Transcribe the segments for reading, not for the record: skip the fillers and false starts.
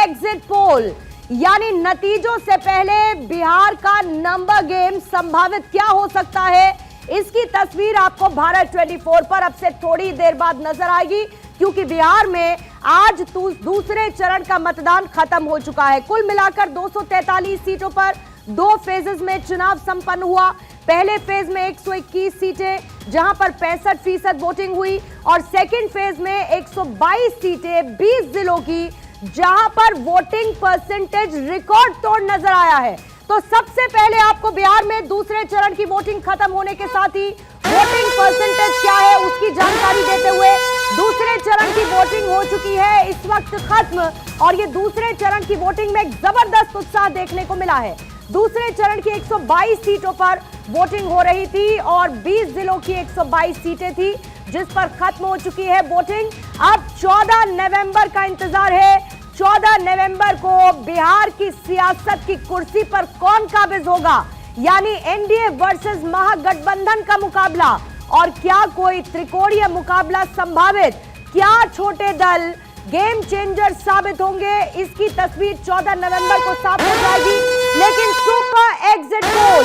Exit poll यानी नतीजों से पहले बिहार का नंबर गेम संभावित क्या हो सकता है, इसकी तस्वीर आपको भारत 24 पर अब से थोड़ी देर बाद नजर आएगी, क्योंकि बिहार में आज दूसरे चरण का मतदान खत्म हो चुका है। कुल मिलाकर 243 सीटों पर 2 फेजेस में चुनाव संपन्न हुआ। पहले फेज में 121 सीटें जहां पर 65% वोटिंग हुई और सेकंड फेज में 122 सीटें 20 जिलों की, जहां पर वोटिंग परसेंटेज रिकॉर्ड तोड़ नजर आया है। तो सबसे पहले आपको बिहार में दूसरे चरण की वोटिंग खत्म होने के साथ ही वोटिंग परसेंटेज क्या है उसकी जानकारी देते हुए, दूसरे चरण की वोटिंग हो चुकी है इस वक्त खत्म और ये दूसरे चरण की वोटिंग में एक जबरदस्त उत्साह देखने को मिला है। दूसरे चरण की 122 सीटों पर वोटिंग हो रही थी और 20 जिलों की 122 सीटें थी जिस पर खत्म हो चुकी है वोटिंग। अब 14 नवंबर का इंतजार है। 14 नवंबर को बिहार की सियासत की कुर्सी पर कौन काबिज होगा, यानी एनडीए वर्सेस महागठबंधन का मुकाबला, और क्या कोई त्रिकोणीय मुकाबला संभावित, क्या छोटे दल गेम चेंजर साबित होंगे, इसकी तस्वीर 14 नवंबर को साफ हो जाएगी। लेकिन सुपर एग्जिट पोल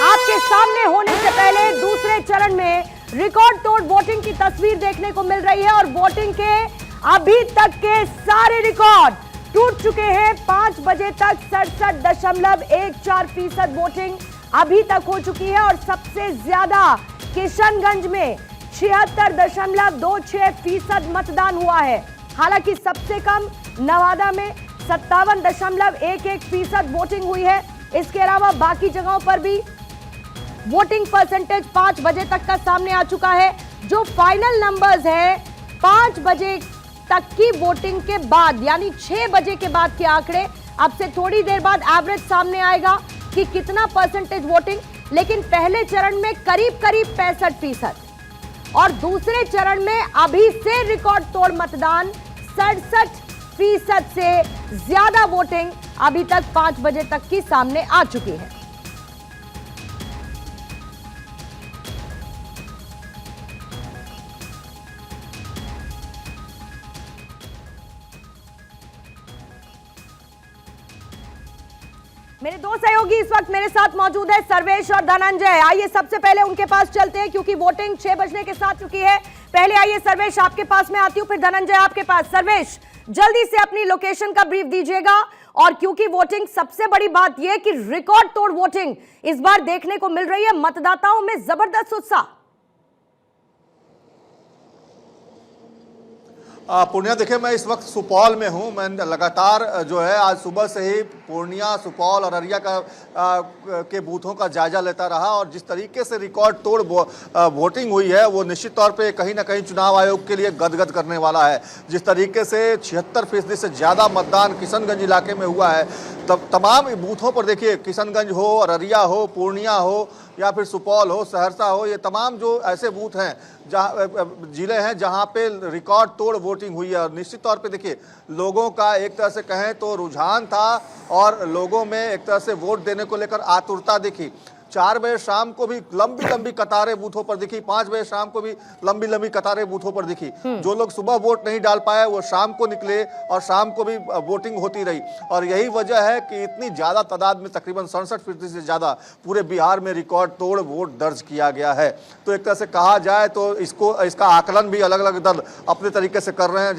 आपके सामने होने से पहले दूसरे चरण में रिकॉर्ड तोड़ वोटिंग की तस्वीर देखने को मिल रही है और वोटिंग के अभी तक के सारे रिकॉर्ड टूट चुके हैं। 5 बजे तक 67.14% वोटिंग अभी तक हो चुकी है और सबसे ज्यादा किशनगंज में 76.26% मतदान हुआ है। हालांकि सबसे कम नवादा में 57.11% वोटिंग हुई है। इसके अलावा बाकी जगहों पर भी वोटिंग परसेंटेज 5 बजे तक का सामने आ चुका है। जो फाइनल नंबर्स है 5 बजे तक की वोटिंग के बाद, यानी 6 बजे के बाद के आंकड़े, अब से थोड़ी देर बाद एवरेज सामने आएगा कि कितना परसेंटेज वोटिंग। लेकिन पहले चरण में करीब 65% और दूसरे चरण में अभी से रिकॉर्ड तोड़ मतदान 67% से ज्यादा वोटिंग अभी तक 5 बजे तक की सामने आ चुकी है। मेरे दो सहयोगी इस वक्त मेरे साथ मौजूद है, सर्वेश और धनंजय। आइए सबसे पहले उनके पास चलते हैं क्योंकि वोटिंग 6 बजने के साथ चुकी है। पहले आइए सर्वेश आपके पास में आती हूं, फिर धनंजय आपके पास। सर्वेश, जल्दी से अपनी लोकेशन का ब्रीफ दीजिएगा। और क्योंकि वोटिंग, सबसे बड़ी बात यह कि रिकॉर्ड तोड़ वोटिंग इस बार देखने को मिल रही है, मतदाताओं में जबरदस्त उत्साह। पूर्णिया, देखिए मैं इस वक्त सुपौल में हूँ। मैं लगातार जो है आज सुबह से ही पूर्णिया, सुपौल और अररिया के बूथों का जायजा लेता रहा और जिस तरीके से रिकॉर्ड तोड़ वोटिंग हुई है वो निश्चित तौर पे कहीं ना कहीं चुनाव आयोग के लिए गदगद करने वाला है। जिस तरीके से 76% से ज़्यादा मतदान किशनगंज इलाके में हुआ है, तब तमाम बूथों पर देखिए, किशनगंज हो, अररिया हो, पूर्णिया हो या फिर सुपौल हो, सहरसा हो, ये तमाम जो ऐसे बूथ हैं, जहाँ जिले हैं जहाँ पे रिकॉर्ड तोड़ वोटिंग हुई है। और निश्चित तौर पे देखिए, लोगों का एक तरह से कहें तो रुझान था और लोगों में एक तरह से वोट देने को लेकर आतुरता दिखी। 4 बजे शाम को भी लंबी लंबी कतारें बूथों पर दिखी, 5 बजे शाम को भी लंबी लंबी कतारें बूथों पर दिखी। जो लोग सुबह वोट नहीं डाल पाए वो शाम को निकले और शाम को भी वोटिंग होती रही। और यही वजह है कि इतनी ज़्यादा तादाद में, तकरीबन 67% से ज़्यादा पूरे बिहार में रिकॉर्ड तोड़ वोट दर्ज किया गया है। तो एक तरह से कहा जाए तो इसका आकलन भी अलग अलग दल अपने तरीके से कर रहे हैं।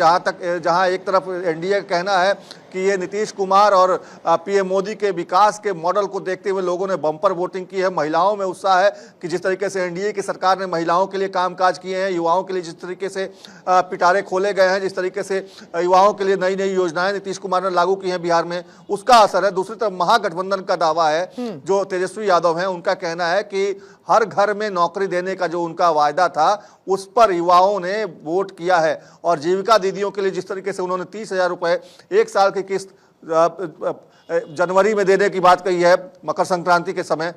जहाँ एक तरफ एनडीए का कहना है कि ये नीतीश कुमार और पीएम मोदी के विकास के मॉडल को देखते हुए लोगों ने बम्पर वोटिंग की है। महिलाओं में उत्साह है कि जिस तरीके से एनडीए की सरकार ने महिलाओं के लिए कामकाज किए हैं, युवाओं के लिए जिस तरीके से पिटारे खोले गए हैं, जिस तरीके से युवाओं के लिए नई नई योजनाएं नीतीश कुमार ने लागू की हैं बिहार में, उसका असर है। दूसरी तरफ महागठबंधन का दावा है, जो तेजस्वी यादव हैं, उनका कहना है कि हर घर में नौकरी देने का जो उनका वायदा था उस पर युवाओं ने वोट किया है। और जीविका दीदियों के लिए जिस तरीके से उन्होंने 30,000 रुपये 1 साल की किस्त जनवरी में देने की बात कही है, मकर संक्रांति के समय,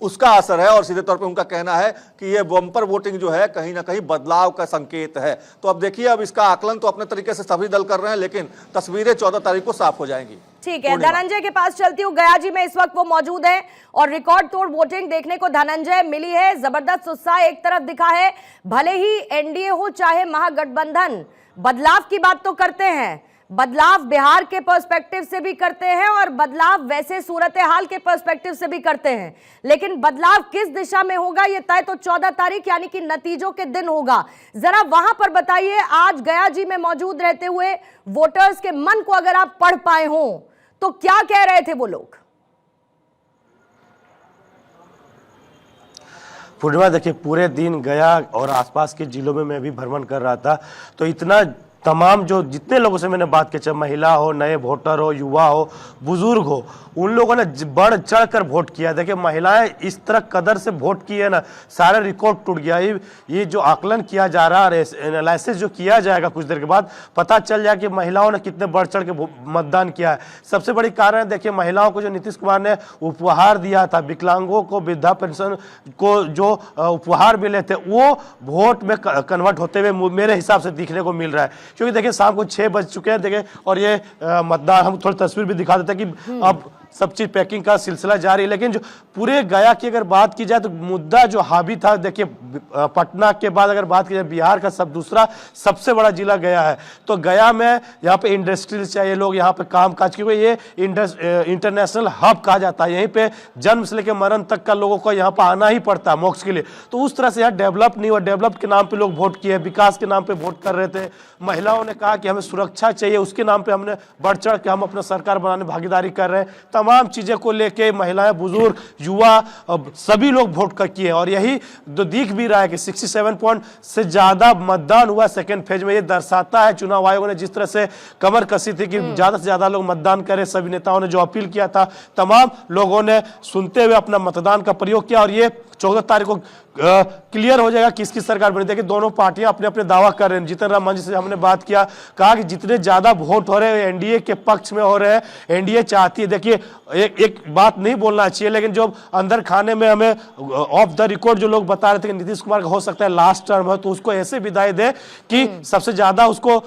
उसका असर है। और सीधे तौर पे उनका कहना है कि ये बम्पर वोटिंग जो है कहीं ना कहीं बदलाव का संकेत है। तो अब देखिए, अब इसका आकलन तो अपने तरीके से सभी दल कर रहे हैं, लेकिन तस्वीरें 14 तारीख को साफ हो जाएंगी। ठीक है, धनंजय के पास चलती हूँ। गया जी में इस वक्त वो मौजूद है और रिकॉर्ड तोड़ वोटिंग देखने को धनंजय मिली है। जबरदस्त उत्साह एक तरफ दिखा है, भले ही एनडीए हो चाहे महागठबंधन, बदलाव की बात तो करते हैं, बदलाव बिहार के पर्सपेक्टिव से भी करते हैं और बदलाव वैसे सूरत हाल के पर्सपेक्टिव से भी करते हैं, लेकिन बदलाव किस दिशा में होगा ये तय तो 14 तारीख यानी कि नतीजों के दिन होगा। जरा वहां पर बताइए, आज गया जी में मौजूद रहते हुए वोटर्स के मन को अगर आप पढ़ पाए हो तो क्या कह रहे थे वो लोग? पूर्णिमा देखिए, पूरे दिन गया और आसपास के जिलों में मैं भी भ्रमण कर रहा था, तो इतना तमाम जो जितने लोगों से मैंने बात की, चाहे महिला हो, नए वोटर हो, युवा हो, बुजुर्ग हो, उन लोगों ने बढ़ चढ़ कर वोट किया। देखिए महिलाएं इस तरह कदर से वोट की है ना, सारा रिकॉर्ड टूट गया। ये जो आकलन किया जा रहा है, एनालिसिस जो किया जाएगा कुछ देर के बाद, पता चल जाए कि महिलाओं ने कितने बढ़ चढ़ के मतदान किया है। सबसे बड़ी कारण देखिए, महिलाओं को जो नीतीश कुमार ने उपहार दिया था, विकलांगों को वृद्धा पेंशन को जो उपहार मिले थे, वो वोट में कन्वर्ट होते हुए मेरे हिसाब से दिखने को मिल रहा है। क्योंकि देखिए शाम को 6 बज चुके हैं, देखिए, और ये मतदान, हम थोड़ी तस्वीर भी दिखा देते हैं कि अब सब चीज पैकिंग का सिलसिला जारी है। लेकिन जो पूरे गया की अगर बात की जाए तो मुद्दा जो हावी था, देखिए पटना के बाद अगर बात की जाए, बिहार का दूसरा सबसे बड़ा जिला गया है। तो गया में यहाँ पे इंडस्ट्रियल चाहिए, लोग यहाँ पे काम काज, क्योंकि ये इंटरनेशनल हब कहा जाता है, यहीं पे जन्म से लेकर मरण तक का लोगों को यहाँ पर आना ही पड़ता है मोक्ष के लिए। तो उस तरह से यहाँ डेवलप नहीं हुआ, डेवलप के नाम पे लोग वोट किए, विकास के नाम पे वोट कर रहे थे। महिलाओं ने कहा कि हमें सुरक्षा चाहिए, उसके नाम पे हमने बढ़ चढ़ के हम अपना सरकार बनाने भागीदारी कर रहे हैं। तमाम चीजें को लेके महिलाएं, बुजुर्ग, युवा, सभी लोग वोट कर किए। और यही तो दिख भी रहा है कि 67 पॉइंट से ज्यादा मतदान हुआ सेकेंड फेज में। ये दर्शाता है चुनाव आयोग ने जिस तरह से कमर कसी थी कि ज्यादा से ज्यादा लोग मतदान करें। सभी नेताओं ने जो अपील किया था, तमाम लोगों ने सुनते हुए अपना मतदान का प्रयोग किया। और ये 14 तारीख को क्लियर हो जाएगा किसकी सरकार बनी। देखिए दोनों पार्टियां अपने अपने दावा कर रहे हैं। जीतन राम मांझी से हमने बात किया, कहा कि जितने ज्यादा वोट हो रहे हैं एनडीए के पक्ष में हो रहे हैं, एनडीए चाहती है। देखिए एक बात नहीं बोलना चाहिए, लेकिन जो अंदर खाने में हमें ऑफ द रिकॉर्ड जो लोग बता रहे थे कि नीतीश कुमार का हो सकता है लास्ट टर्म है, तो उसको ऐसे विदाई दे कि सबसे ज्यादा उसको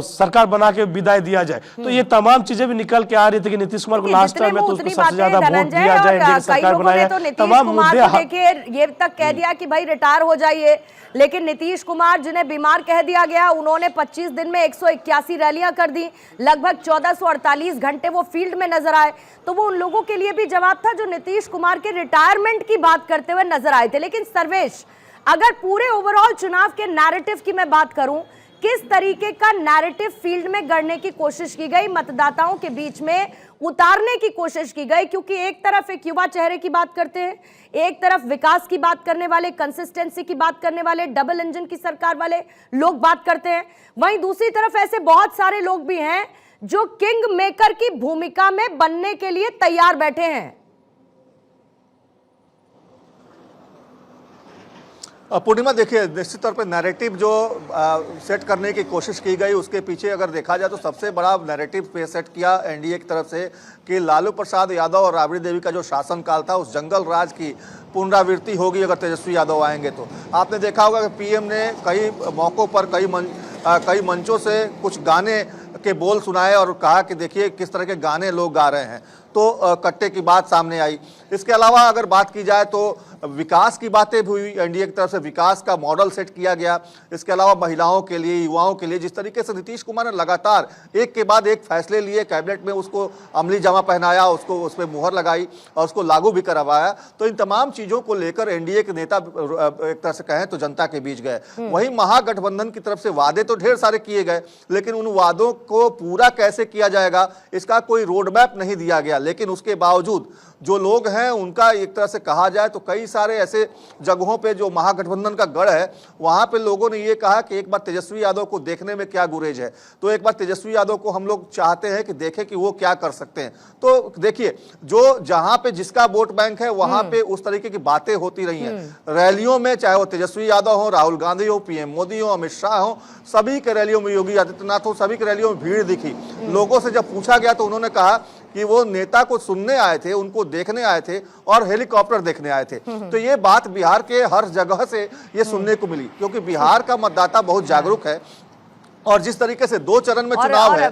सरकार बना के विदाई दिया जाए। तो ये तमाम चीजें भी निकल के आ रही थी कि नीतीश कुमार को लास्ट टर्म है तो उसको सबसे ज्यादा वोट दिया जाए, एनडीए की सरकार बनाए। तमाम मुद्दे ये तक कह दिया कि भाई रिटायर हो जाइए, लेकिन नीतीश कुमार जिन्हें बीमार कह दिया गया, उन्होंने 25 दिन में 181 रैलियां कर दी, लगभग 1448 घंटे वो फील्ड में नजर आए। तो वो उन लोगों के लिए भी जवाब था जो नीतीश कुमार के रिटायरमेंट की बात करते हुए नजर आए थे। लेकिन सर्वेश, अगर पूरे ओवरऑल चुनाव के नैरेटिव की मैं बात करूं, किस तरीके का नैरेटिव फील्ड में गढ़ने की कोशिश की गई, मतदाताओं के बीच में उतारने की कोशिश की गई? क्योंकि एक तरफ एक युवा चेहरे की बात करते हैं, एक तरफ विकास की बात करने वाले, कंसिस्टेंसी की बात करने वाले, डबल इंजन की सरकार वाले लोग बात करते हैं, वहीं दूसरी तरफ ऐसे बहुत सारे लोग भी हैं जो किंग मेकर की भूमिका में बनने के लिए तैयार बैठे हैं। पूर्णिमा देखिए, निश्चित तौर पे नैरेटिव जो सेट करने की कोशिश की गई, उसके पीछे अगर देखा जाए तो सबसे बड़ा नैरेटिव पे सेट किया एनडीए की तरफ से कि लालू प्रसाद यादव और राबड़ी देवी का जो शासनकाल था, उस जंगल राज की पुनरावृत्ति होगी अगर तेजस्वी यादव आएंगे तो। आपने देखा होगा कि पीएम ने कई मौक़ों पर कई मंचों से कुछ गाने के बोल सुनाए और कहा कि देखिए किस तरह के गाने लोग गा रहे हैं, तो कट्टे की बात सामने आई। इसके अलावा अगर बात की जाए तो विकास की बातें भी हुई, एनडीए की तरफ से विकास का मॉडल सेट किया गया। इसके अलावा महिलाओं के लिए, युवाओं के लिए जिस तरीके से नीतीश कुमार ने लगातार एक के बाद एक फैसले लिए, कैबिनेट में उसको अमली जामा पहनाया, उसको उस पर मुहर लगाई और उसको लागू भी करवाया, तो इन तमाम चीज़ों को लेकर एनडीए के नेता एक तरह से कहें तो जनता के बीच गए। वहीं महागठबंधन की तरफ से वादे तो ढेर सारे किए गए, लेकिन उन वादों को पूरा कैसे किया जाएगा इसका कोई रोड मैप नहीं दिया गया। लेकिन उसके बावजूद जो लोग हैं उनका एक तरह से कहा जाए तो कई सारे ऐसे जगहों पे जो महागठबंधन का गढ़ है, वहां पे लोगों ने ये कहा कि एक बार तेजस्वी यादव को देखने में क्या गुरेज है, तो एक बार तेजस्वी यादव को हम लोग चाहते हैं कि देखें कि वो क्या कर सकते हैं। तो देखिए, जो जहां पे जिसका वोट बैंक है वहां पे उस तरीके की बातें होती रही हैं रैलियों में, चाहे वो तेजस्वी यादव हो, राहुल गांधी हो, पीएम मोदी हो, अमित शाह हो, सभी के रैलियों में योगी आदित्यनाथ हो, सभी के रैलियों में भीड़ दिखी। लोगों से जब पूछा गया तो उन्होंने कहा कि वो नेता को सुनने आए थे, उनको देखने आए थे और हेलीकॉप्टर देखने आए थे। तो ये बात बिहार के हर जगह से ये सुनने को मिली, क्योंकि बिहार का मतदाता बहुत जागरूक है और जिस तरीके से 2 चरण में चुनाव है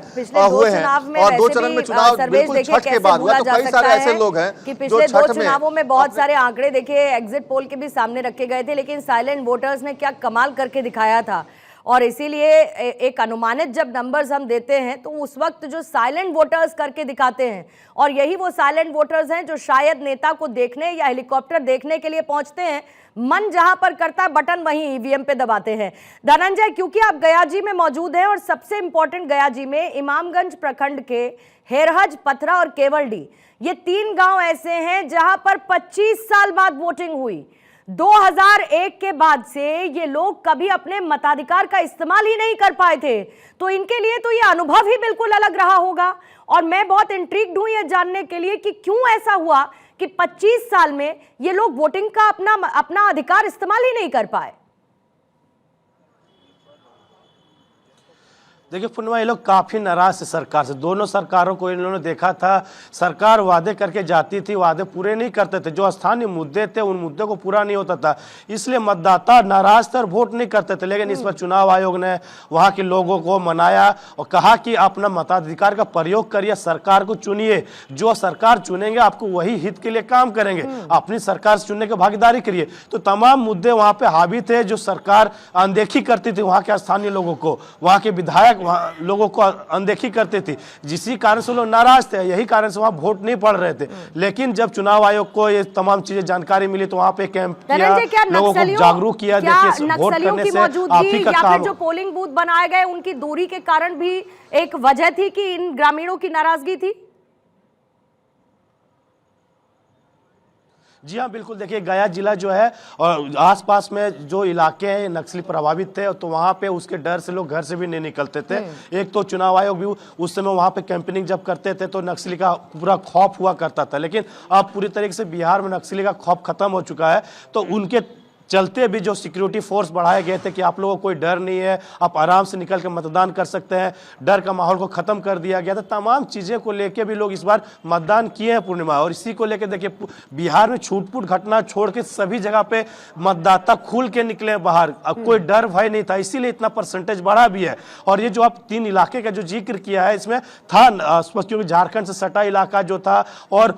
हुए हैं और 2 चरण में चुनाव बिल्कुल छठ के बाद हुआ, तो कई सारे ऐसे लोग हैं कि पिछले 2 चुनावों में बहुत सारे आंकड़े देखे, एग्जिट पोल के भी सामने रखे गए थे, लेकिन साइलेंट वोटर्स ने क्या कमाल करके दिखाया था। और इसीलिए एक अनुमानित जब नंबर्स हम देते हैं तो उस वक्त जो साइलेंट वोटर्स करके दिखाते हैं, और यही वो साइलेंट वोटर्स हैं जो शायद नेता को देखने या हेलीकॉप्टर देखने के लिए पहुंचते हैं, मन जहां पर करता है बटन वहीं ईवीएम पे दबाते हैं। धनंजय, क्योंकि आप गयाजी में मौजूद हैं और सबसे इंपॉर्टेंट गयाजी में इमामगंज प्रखंड के हेरहज, पथरा और केवलडी, ये 3 गांव ऐसे हैं जहां पर 25 साल बाद वोटिंग हुई। 2001 के बाद से ये लोग कभी अपने मताधिकार का इस्तेमाल ही नहीं कर पाए थे, तो इनके लिए तो ये अनुभव ही बिल्कुल अलग रहा होगा। और मैं बहुत इंट्रिग्ड हूं ये जानने के लिए कि क्यों ऐसा हुआ कि 25 साल में ये लोग वोटिंग का अपना अधिकार इस्तेमाल ही नहीं कर पाए। देखिए पूर्णिमा, ये लोग काफ़ी नाराज थे सरकार से। दोनों सरकारों को इन्होंने देखा था, सरकार वादे करके जाती थी, वादे पूरे नहीं करते थे। जो स्थानीय मुद्दे थे उन मुद्दों को पूरा नहीं होता था, इसलिए मतदाता नाराज थे और वोट नहीं करते थे। लेकिन इस बार चुनाव आयोग ने वहाँ के लोगों को मनाया और कहा कि अपना मताधिकार का प्रयोग करिए, सरकार को चुनिए, जो सरकार चुनेंगे आपको वही हित के लिए काम करेंगे, अपनी सरकार से चुनने की भागीदारी करिए। तो तमाम मुद्दे वहाँ पे हावी थे जो सरकार अनदेखी करती थी, वहाँ के स्थानीय लोगों को, वहाँ के विधायक लोगों को अनदेखी करते थे, जिसी कारण से लोग नाराज थे। यही कारण से वहां वोट नहीं पड़ रहे थे। लेकिन जब चुनाव आयोग को ये तमाम चीजें जानकारी मिली तो वहां पे कैंप किया, लोगों को जागरूक किया। देखिए वोट करने से आप ही का काम। जो पोलिंग बूथ बनाए गए उनकी दूरी के कारण भी एक वजह थी कि इन ग्रामीणों की नाराजगी थी। जी हाँ, बिल्कुल। देखिए गया जिला जो है और आसपास में जो इलाके हैं नक्सली प्रभावित थे, तो वहाँ पे उसके डर से लोग घर से भी नहीं निकलते थे। एक तो चुनाव आयोग भी उस समय वहाँ पे कैंपेनिंग जब करते थे तो नक्सली का पूरा खौफ हुआ करता था, लेकिन अब पूरी तरीके से बिहार में नक्सली का खौफ खत्म हो चुका है। तो उनके चलते भी जो सिक्योरिटी फोर्स बढ़ाए गए थे कि आप लोगों को कोई डर नहीं है, आप आराम से निकल के मतदान कर सकते हैं, डर का माहौल को खत्म कर दिया गया था। तमाम चीज़ें को लेके भी लोग इस बार मतदान किए हैं पूर्णिमा। और इसी को लेके देखिए बिहार में छूटपूट घटना छोड़ के सभी जगह पे मतदाता खुल के निकले बाहर, अब कोई डर भय नहीं था, इसीलिए इतना परसेंटेज बढ़ा भी है। और ये जो आप 3 इलाके का जो जिक्र किया है इसमें था क्योंकि झारखंड से सटा इलाका जो था, और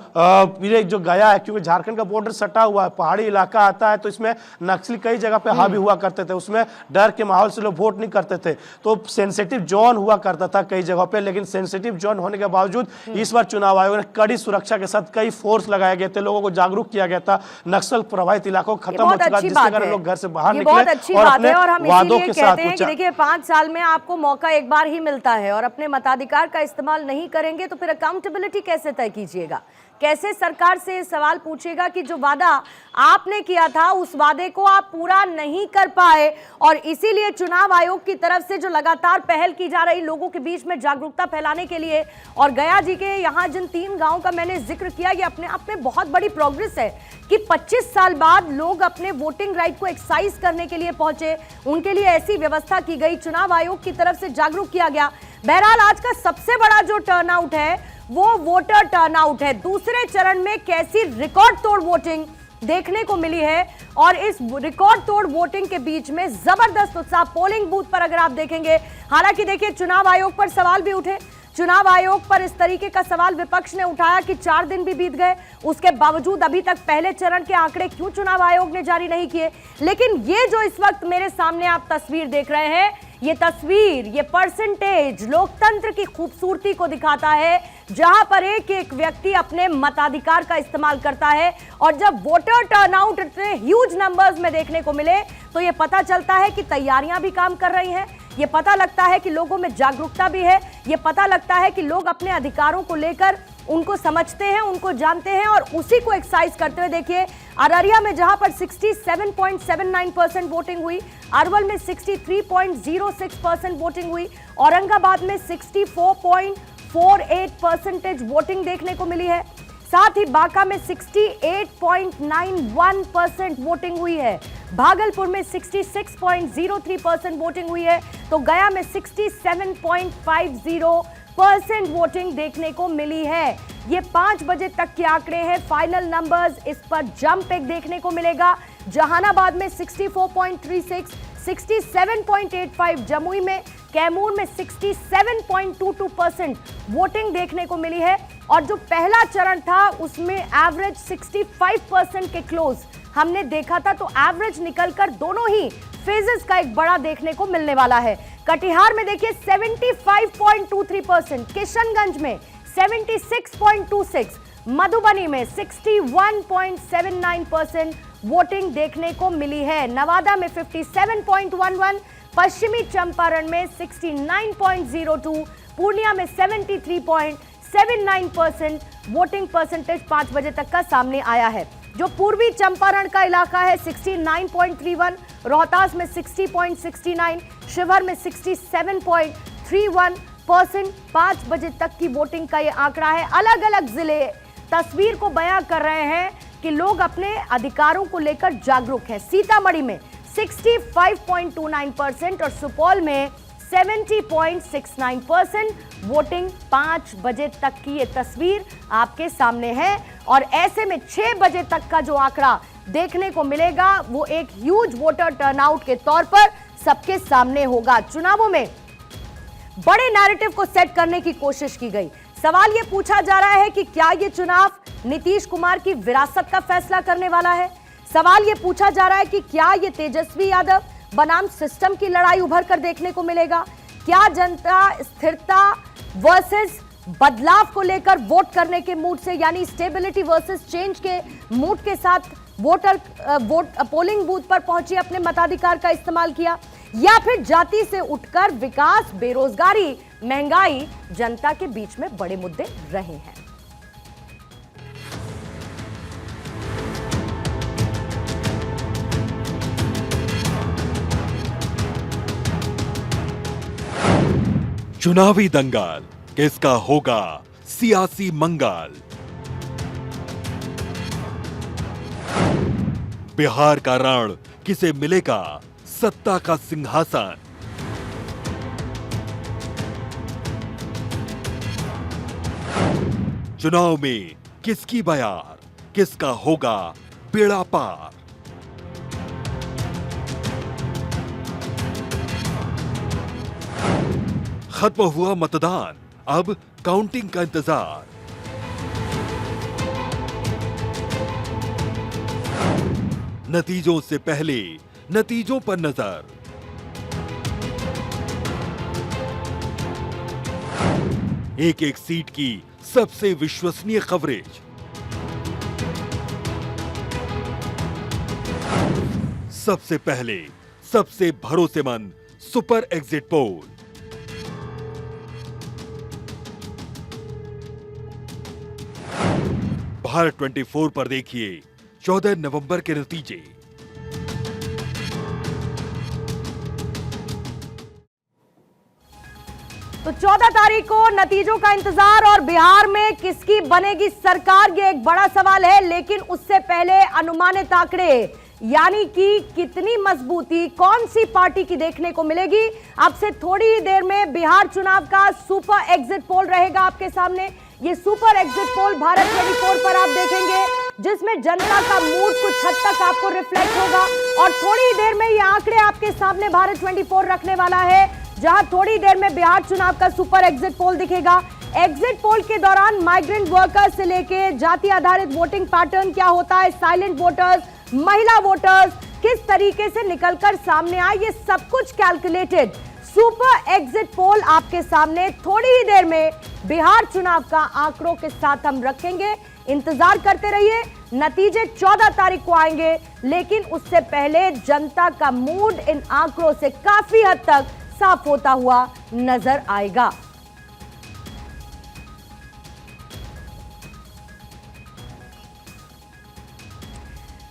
ये जो गया है क्योंकि झारखंड का बॉर्डर सटा हुआ है, पहाड़ी इलाका आता है, तो इसमें नक्सली कई जगह पे हावी हुआ करते थे, उसमें डर के माहौल से लोग वोट नहीं करते थे। तो सेंसिटिव जोन हुआ करता था कई जगह पे, लेकिन सेंसिटिव जोन होने के बावजूद इस बार चुनाव आयोग ने कड़ी सुरक्षा के साथ कई फोर्स लगाए गए थे, लोगों को जागरूक किया गया था, नक्सल प्रभावित इलाकों खत्म हो चुका, जिसके कारण लोग घर से बाहर निकले और अपने वादों के साथ। देखिए 5 साल में आपको मौका एक बार ही मिलता है और अपने मताधिकार का इस्तेमाल नहीं करेंगे तो फिर अकाउंटेबिलिटी कैसे तय कीजिएगा? कैसे सरकार से सवाल पूछेगा कि जो वादा आपने किया था उस वादे को आप पूरा नहीं कर पाए? और इसीलिए चुनाव आयोग की तरफ से जो लगातार पहल की जा रही लोगों के बीच में जागरूकता फैलाने के लिए, और गया जी के यहाँ जिन 3 गांवों का मैंने जिक्र किया, ये अपने आप में बहुत बड़ी प्रोग्रेस है कि 25 साल बाद लोग अपने वोटिंग राइट को एक्सरसाइज करने के लिए पहुंचे, उनके लिए ऐसी व्यवस्था की गई, चुनाव आयोग की तरफ से जागरूक किया गया। बहरहाल आज का सबसे बड़ा जो टर्नआउट है वो वोटर टर्नआउट है। दूसरे चरण में कैसी रिकॉर्ड तोड़ वोटिंग देखने को मिली है, और इस रिकॉर्ड तोड़ वोटिंग के बीच में जबरदस्त उत्साह पोलिंग बूथ पर अगर आप देखेंगे। हालांकि देखिए चुनाव आयोग पर सवाल भी उठे, चुनाव आयोग पर इस तरीके का सवाल विपक्ष ने उठाया कि 4 दिन भी बीत गए, उसके बावजूद अभी तक पहले चरण के आंकड़े क्यों चुनाव आयोग ने जारी नहीं किए। लेकिन ये जो इस वक्त मेरे सामने आप तस्वीर देख रहे हैं, ये तस्वीर, ये परसेंटेज लोकतंत्र की खूबसूरती को दिखाता है, जहां पर एक एक व्यक्ति अपने मताधिकार का इस्तेमाल करता है। और जब वोटर टर्नआउट इतने ह्यूज नंबर्स में देखने को मिले तो ये पता चलता है कि तैयारियां भी काम कर रही हैं, ये पता लगता है कि लोगों में जागरूकता भी है, ये पता लगता है कि लोग अपने अधिकारों को लेकर उनको समझते हैं, उनको जानते हैं और उसी को एक्सरसाइज करते हुए देखिए अररिया में जहां पर 67.79% वोटिंग हुई, अरवल में 63.06% वोटिंग हुई, औरंगाबाद में 64.48% वोटिंग देखने को मिली है। साथ ही बांका में 68.91% वोटिंग हुई है, भागलपुर में 66.03% वोटिंग हुई है, तो गया में 67.50% वोटिंग देखने को मिली है। ये 5 बजे तक के आंकड़े हैं, फाइनल नंबर्स, इस पर जंप एक देखने को मिलेगा। जहानाबाद में 64.36, 67.85 जमुई में, कैमूर में 67.22% वोटिंग देखने को मिली है। और जो पहला चरण था उसमें एवरेज 65% के क्लोज हमने देखा था, तो एवरेज निकलकर दोनों ही फेजेस का एक बड़ा देखने को मिलने वाला है। कटिहार में देखिए 75.23%, किशनगंज में 76.26, मधुबनी में 61.79% वोटिंग देखने को मिली है। नवादा में 57.11, पश्चिमी चंपारण में 69.02, पूर्णिया में 73.79% वोटिंग परसेंटेज 5 बजे तक का सामने आया है। जो पूर्वी चंपारण का इलाका है 69.31, रोहतास में 60.69, शिवहर में 67.31% 5 बजे तक की वोटिंग का ये आंकड़ा है। अलग अलग जिले तस्वीर को बयां कर रहे हैं कि लोग अपने अधिकारों को लेकर जागरूक हैं। सीतामढ़ी में 65.29% और सुपौल में 70.69% वोटिंग 5 बजे तक की ये तस्वीर आपके सामने है। और ऐसे में 6 बजे तक का जो आंकड़ा देखने को मिलेगा वो एक ह्यूज वोटर टर्नआउट के तौर पर सबके सामने होगा। चुनावों में बड़े नैरेटिव को सेट करने की कोशिश की गई। सवाल ये पूछा जा रहा है कि क्या ये चुनाव नीतीश कुमार की विरासत का फैसला करने वाला है। सवाल ये पूछा जा रहा है कि क्या ये तेजस्वी यादव बनाम सिस्टम की लड़ाई उभर कर देखने को मिलेगा। क्या जनता स्थिरता वर्सेस बदलाव को लेकर वोट करने के मूड से, यानी स्टेबिलिटी वर्सेस चेंज के मूड के साथ पोलिंग बूथ पर पहुंची, अपने मताधिकार का इस्तेमाल किया, या फिर जाति से उठकर विकास, बेरोजगारी, महंगाई जनता के बीच में बड़े मुद्दे रहे हैं। चुनावी दंगल, किसका होगा सियासी मंगल। बिहार का रण किसे मिलेगा सत्ता का सिंहासन। चुनाव में किसकी बयार, किसका होगा बेड़ा पार। खत्म हुआ मतदान, अब काउंटिंग का इंतजार। नतीजों से पहले नतीजों पर नजर। एक एक सीट की सबसे विश्वसनीय कवरेज। सबसे पहले सबसे भरोसेमंद सुपर एग्जिट पोल। भारत 24 पर देखिए 14 नवंबर के नतीजे। तो 14 तारीख को नतीजों का इंतजार और बिहार में किसकी बनेगी सरकार, ये एक बड़ा सवाल है। लेकिन उससे पहले अनुमानित आंकड़े, यानी कि कितनी मजबूती कौन सी पार्टी की देखने को मिलेगी। अब से थोड़ी ही देर में बिहार चुनाव का सुपर एग्जिट पोल रहेगा आपके सामने। ये सुपर एग्जिट पोल भारत 24 पर आप देखेंगे, जिसमें जनता का मूड कुछ हद तक आपको रिफ्लेक्ट होगा। और थोड़ी ही देर में ये आंकड़े आपके सामने भारत 24 रखने वाला है, जहां थोड़ी देर में बिहार चुनाव का सुपर एग्जिट पोल दिखेगा। एग्जिट पोल के दौरान माइग्रेंट वर्कर्स से लेके जाति आधारित वोटिंग पैटर्न क्या होता है, साइलेंट वोटर्स, महिला वोटर्स किस तरीके से निकलकर सामने आए, ये सब कुछ कैलकुलेटेड सुपर एग्जिट पोल आपके सामने थोड़ी ही देर में बिहार चुनाव का आंकड़ों के साथ हम रखेंगे। इंतजार करते रहिए, नतीजे 14 तारीख को आएंगे, लेकिन उससे पहले जनता का मूड इन आंकड़ों से काफी हद तक साफ होता हुआ नजर आएगा।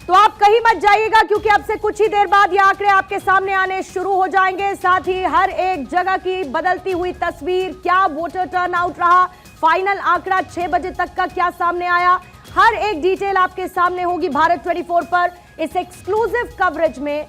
तो आप कहीं मत जाइएगा, क्योंकि अब से कुछ ही देर बाद ये आंकड़े आपके सामने आने शुरू हो जाएंगे। साथ ही हर एक जगह की बदलती हुई तस्वीर, क्या वोटर टर्नआउट रहा, फाइनल आंकड़ा 6 बजे तक का क्या सामने आया, हर एक डिटेल आपके सामने होगी भारत 24 पर। इस एक्सक्लूसिव कवरेज में